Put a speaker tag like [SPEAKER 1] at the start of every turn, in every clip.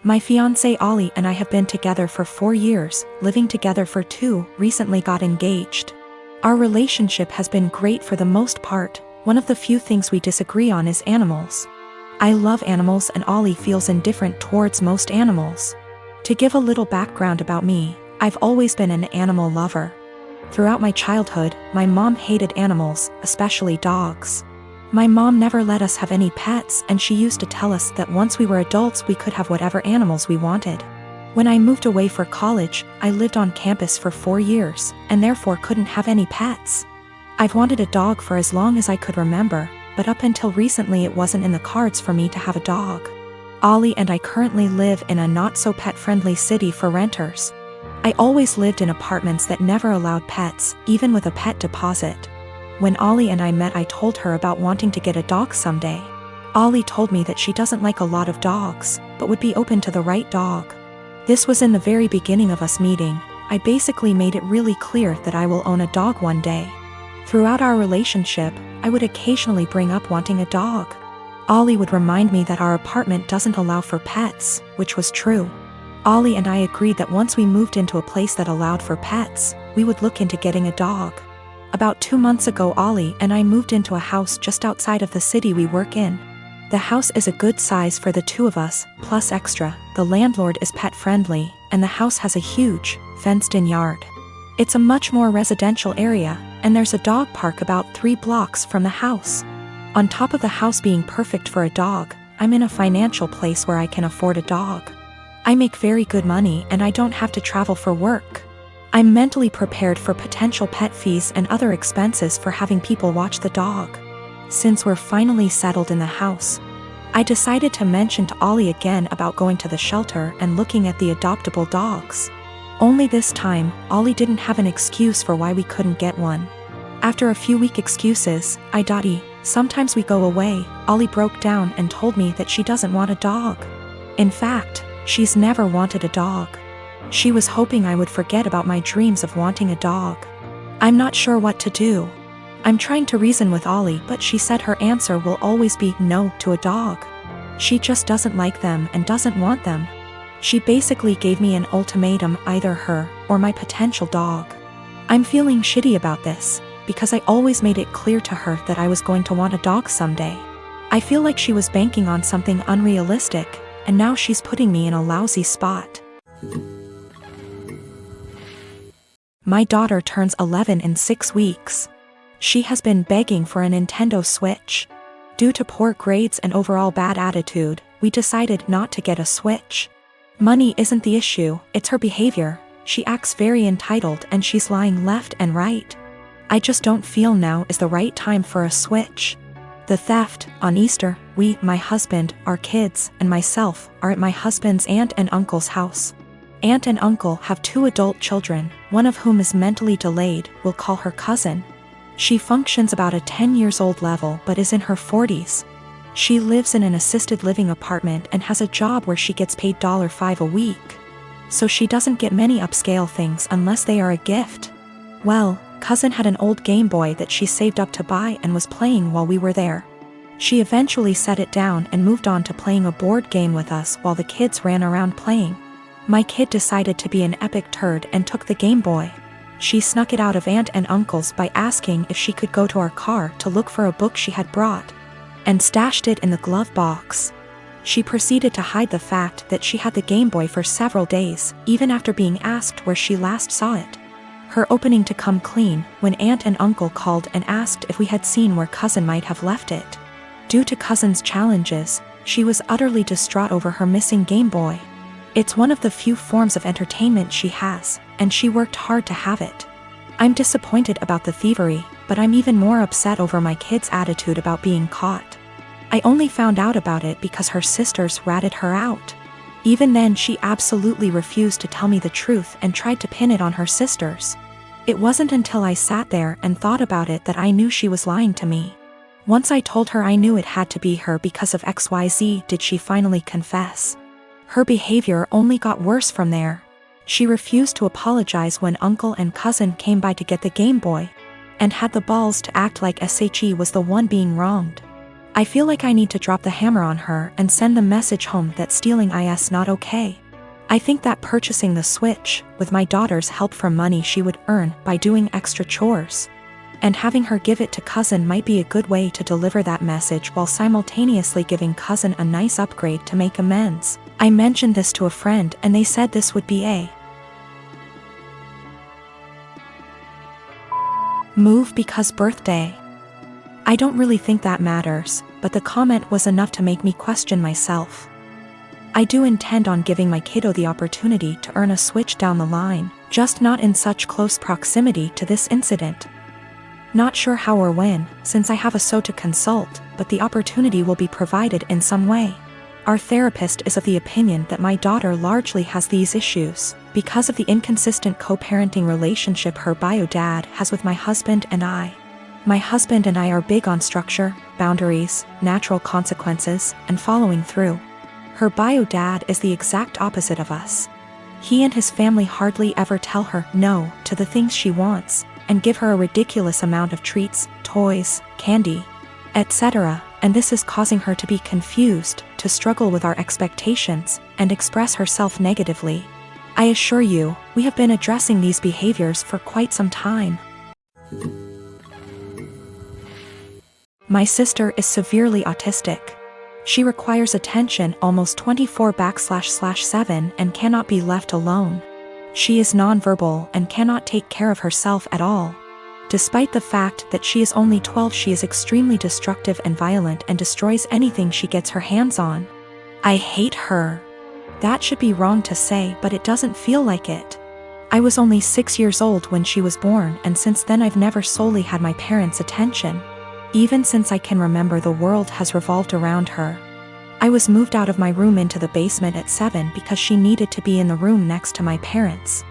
[SPEAKER 1] My fiancé Ollie and I have been together for 4 years, living together for 2, recently got engaged. Our relationship has been great for the most part. One of the few things we disagree on is animals. I love animals and Ollie feels indifferent towards most animals. To give a little background about me, I've always been an animal lover. Throughout my childhood, my mom hated animals, especially dogs. My mom never let us have any pets, and she used to tell us that once we were adults we could have whatever animals we wanted. When I moved away for college, I lived on campus for 4 years, and therefore couldn't have any pets. I've wanted a dog for as long as I could remember, but up until recently it wasn't in the cards for me to have a dog. Ollie and I currently live in a not-so-pet-friendly city for renters. I always lived in apartments that never allowed pets, even with a pet deposit. When Ollie and I met, I told her about wanting to get a dog someday. Ollie told me that she doesn't like a lot of dogs, but would be open to the right dog. This was in the very beginning of us meeting. I basically made it really clear that I will own a dog one day. Throughout our relationship, I would occasionally bring up wanting a dog. Ollie would remind me that our apartment doesn't allow for pets, which was true. Ollie and I agreed that once we moved into a place that allowed for pets, we would look into getting a dog. About 2 months ago, Ollie and I moved into a house just outside of the city we work in. The house is a good size for the 2 of us, plus extra. The landlord is pet-friendly, and the house has a huge, fenced-in yard. It's a much more residential area, and there's a dog park about 3 blocks from the house. On top of the house being perfect for a dog, I'm in a financial place where I can afford a dog. I make very good money and I don't have to travel for work. I'm mentally prepared for potential pet fees and other expenses for having people watch the dog. Since we're finally settled in the house, I decided to mention to Ollie again about going to the shelter and looking at the adoptable dogs. Only this time, Ollie didn't have an excuse for why we couldn't get one. After a few weak excuses, sometimes we go away, Ollie broke down and told me that she doesn't want a dog. In fact, she's never wanted a dog. She was hoping I would forget about my dreams of wanting a dog. I'm not sure what to do. I'm trying to reason with Ollie, but she said her answer will always be no to a dog. She just doesn't like them and doesn't want them. She basically gave me an ultimatum, either her or my potential dog. I'm feeling shitty about this, because I always made it clear to her that I was going to want a dog someday. I feel like she was banking on something unrealistic, and now she's putting me in a lousy spot. My daughter turns 11 in 6 weeks. She has been begging for a Nintendo Switch. Due to poor grades and overall bad attitude, we decided not to get a Switch. Money isn't the issue, it's her behavior. She acts very entitled and she's lying left and right. I just don't feel now is the right time for a Switch. The theft, on Easter, we, my husband, our kids, and myself, are at my husband's aunt and uncle's house. Aunt and uncle have 2 adult children, one of whom is mentally delayed, we'll call her cousin. She functions about a 10-years-old level but is in her 40s. She lives in an assisted living apartment and has a job where she gets paid $5 a week. So she doesn't get many upscale things unless they are a gift. Well, cousin had an old Game Boy that she saved up to buy and was playing while we were there. She eventually set it down and moved on to playing a board game with us while the kids ran around playing. My kid decided to be an epic turd and took the Game Boy. She snuck it out of Aunt and Uncle's by asking if she could go to our car to look for a book she had brought, and stashed it in the glove box. She proceeded to hide the fact that she had the Game Boy for several days, even after being asked where she last saw it. Her opening to come clean when Aunt and Uncle called and asked if we had seen where cousin might have left it. Due to cousin's challenges, she was utterly distraught over her missing Game Boy. It's one of the few forms of entertainment she has, and she worked hard to have it. I'm disappointed about the thievery, but I'm even more upset over my kid's attitude about being caught. I only found out about it because her sisters ratted her out. Even then, she absolutely refused to tell me the truth and tried to pin it on her sisters. It wasn't until I sat there and thought about it that I knew she was lying to me. Once I told her I knew it had to be her because of XYZ did she finally confess. Her behavior only got worse from there. She refused to apologize when uncle and cousin came by to get the Game Boy, and had the balls to act like SHE was the one being wronged. I feel like I need to drop the hammer on her and send the message home that stealing is not okay. I think that purchasing the Switch, with my daughter's help from money she would earn by doing extra chores, and having her give it to cousin might be a good way to deliver that message while simultaneously giving cousin a nice upgrade to make amends. I mentioned this to a friend and they said this would be a move because birthday. I don't really think that matters, but the comment was enough to make me question myself. I do intend on giving my kiddo the opportunity to earn a Switch down the line, just not in such close proximity to this incident. Not sure how or when, since I have a SO to consult, but the opportunity will be provided in some way. Our therapist is of the opinion that my daughter largely has these issues because of the inconsistent co-parenting relationship her bio dad has with my husband and I. My husband and I are big on structure, boundaries, natural consequences, and following through. Her bio dad is the exact opposite of us. He and his family hardly ever tell her no to the things she wants, and give her a ridiculous amount of treats, toys, candy, etc., and this is causing her to be confused, to struggle with our expectations, and express herself negatively. I assure you, we have been addressing these behaviors for quite some time. My sister is severely autistic. She requires attention almost 24/7 and cannot be left alone. She is nonverbal and cannot take care of herself at all. Despite the fact that she is only 12, she is extremely destructive and violent and destroys anything she gets her hands on. I hate her. That should be wrong to say, but it doesn't feel like it. I was only 6 years old when she was born, and since then I've never solely had my parents' attention. Even since I can remember, the world has revolved around her. I was moved out of my room into the basement at 7 because she needed to be in the room next to my parents.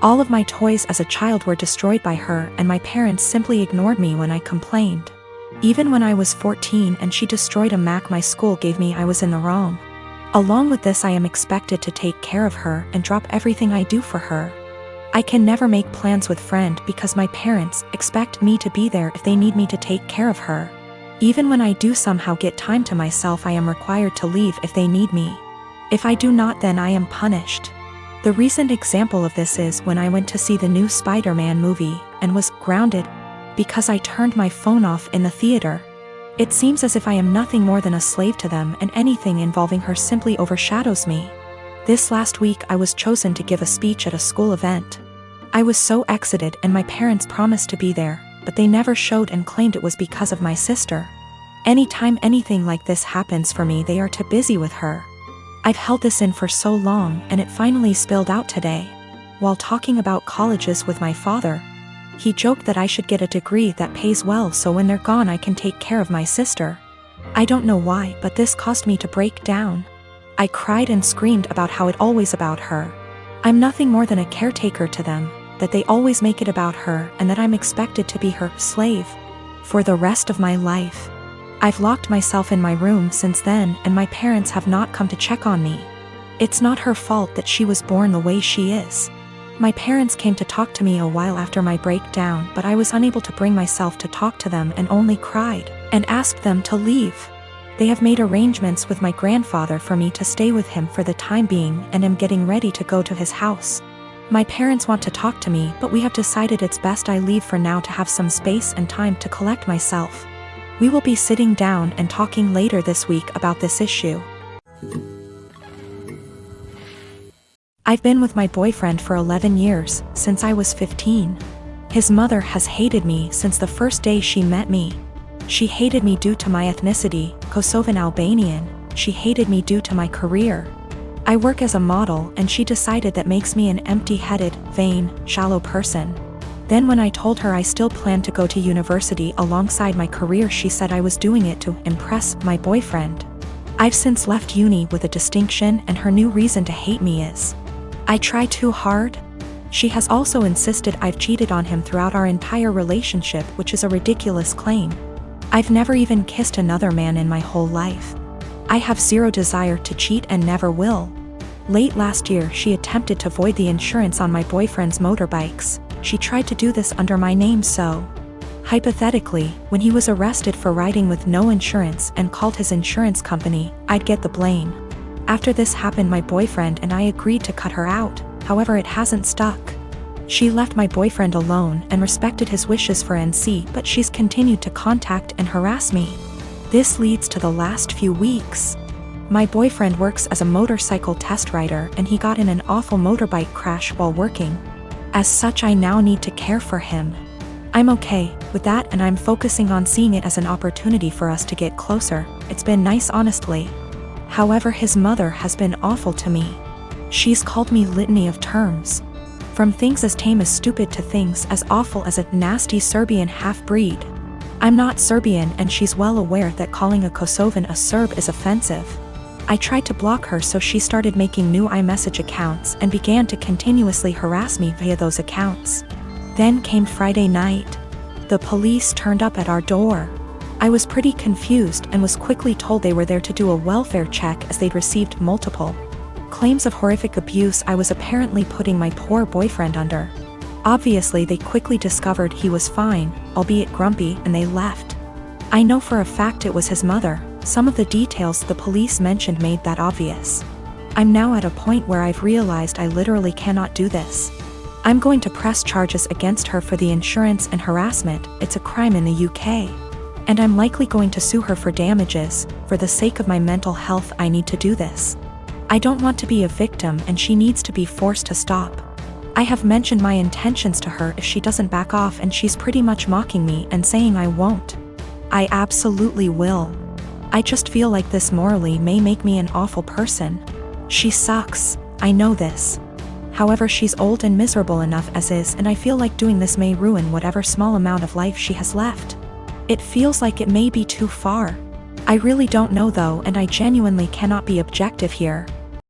[SPEAKER 1] All of my toys as a child were destroyed by her, and my parents simply ignored me when I complained. Even when I was 14 and she destroyed a Mac my school gave me, I was in the wrong. Along with this, I am expected to take care of her and drop everything I do for her. I can never make plans with friend because my parents expect me to be there if they need me to take care of her. Even when I do somehow get time to myself, I am required to leave if they need me. If I do not, then I am punished. The recent example of this is when I went to see the new Spider-Man movie and was grounded because I turned my phone off in the theater. It seems as if I am nothing more than a slave to them, and anything involving her simply overshadows me. This last week I was chosen to give a speech at a school event. I was so excited, and my parents promised to be there, but they never showed and claimed it was because of my sister. Anytime anything like this happens for me, they are too busy with her. I've held this in for so long, and it finally spilled out today. While talking about colleges with my father, he joked that I should get a degree that pays well so when they're gone I can take care of my sister. I don't know why, but this caused me to break down. I cried and screamed about how it always about her. I'm nothing more than a caretaker to them, that they always make it about her, and that I'm expected to be her slave for the rest of my life. I've locked myself in my room since then, and my parents have not come to check on me. It's not her fault that she was born the way she is. My parents came to talk to me a while after my breakdown, but I was unable to bring myself to talk to them and only cried and asked them to leave. They have made arrangements with my grandfather for me to stay with him for the time being, and am getting ready to go to his house. My parents want to talk to me, but we have decided it's best I leave for now to have some space and time to collect myself. We will be sitting down and talking later this week about this issue. I've been with my boyfriend for 11 years, since I was 15. His mother has hated me since the first day she met me. She hated me due to my ethnicity, Kosovan Albanian. She hated me due to my career. I work as a model, and she decided that makes me an empty-headed, vain, shallow person. Then when I told her I still planned to go to university alongside my career, she said I was doing it to impress my boyfriend. I've since left uni with a distinction, and her new reason to hate me is I try too hard. She has also insisted I've cheated on him throughout our entire relationship, which is a ridiculous claim. I've never even kissed another man in my whole life. I have zero desire to cheat and never will. Late last year, she attempted to void the insurance on my boyfriend's motorbikes. She tried to do this under my name, so Hypothetically, when he was arrested for riding with no insurance and called his insurance company, I'd get the blame. After this happened, my boyfriend and I agreed to cut her out, however it hasn't stuck. She left my boyfriend alone and respected his wishes for NC, but she's continued to contact and harass me. This leads to the last few weeks. My boyfriend works as a motorcycle test rider and he got in an awful motorbike crash while working. As such, I now need to care for him. I'm okay with that and I'm focusing on seeing it as an opportunity for us to get closer. It's been nice, honestly. However, his mother has been awful to me. She's called me litany of terms. From things as tame as stupid to things as awful as a nasty Serbian half-breed. I'm not Serbian and she's well aware that calling a Kosovan a Serb is offensive. I tried to block her, so she started making new iMessage accounts and began to continuously harass me via those accounts. Then came Friday night. The police turned up at our door. I was pretty confused and was quickly told they were there to do a welfare check as they'd received multiple claims of horrific abuse I was apparently putting my poor boyfriend under. Obviously, they quickly discovered he was fine, albeit grumpy, and they left. I know for a fact it was his mother. Some of the details the police mentioned made that obvious. I'm now at a point where I've realized I literally cannot do this. I'm going to press charges against her for the insurance and harassment. It's a crime in the UK. And I'm likely going to sue her for damages. For the sake of my mental health, I need to do this. I don't want to be a victim and she needs to be forced to stop. I have mentioned my intentions to her if she doesn't back off, and she's pretty much mocking me and saying I won't. I absolutely will. I just feel like this morally may make me an awful person. She sucks, I know this. However, she's old and miserable enough as is, and I feel like doing this may ruin whatever small amount of life she has left. It feels like it may be too far. I really don't know though, and I genuinely cannot be objective here.